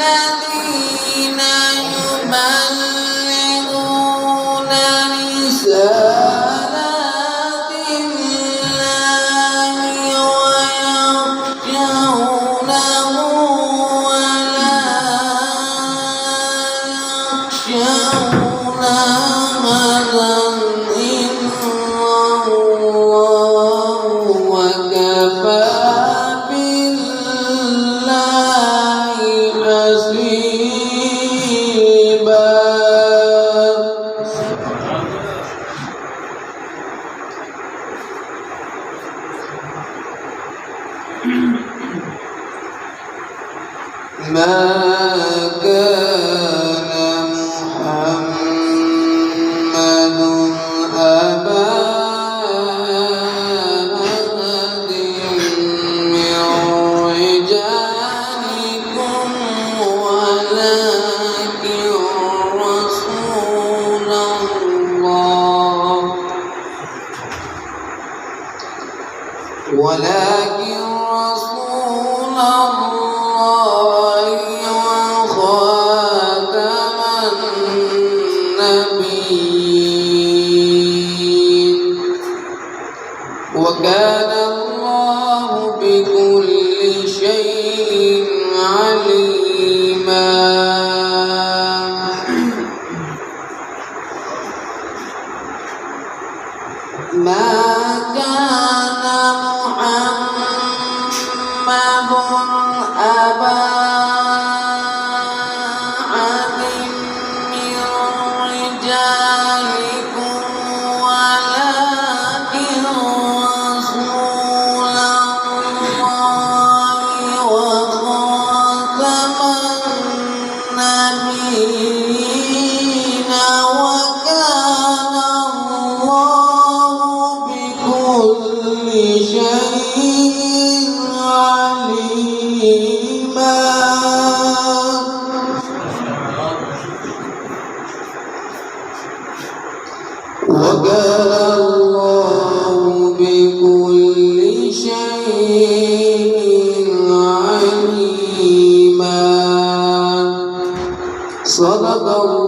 الذين يبلغون رسالات الله ويخشونه ولا يخشون أحدا إلا الله وكفى ما كان محمد أبا أحد من رجالكم ولكن رسول الله وخاتم النبيين وكان الله بكل شيء عليما ما كان محمد أبا أحد من رجالكم ولكن رسول الله وخاتم النبيين وكان الله بكل شيء عليما وكان الله بكل شيء عليما صدق الله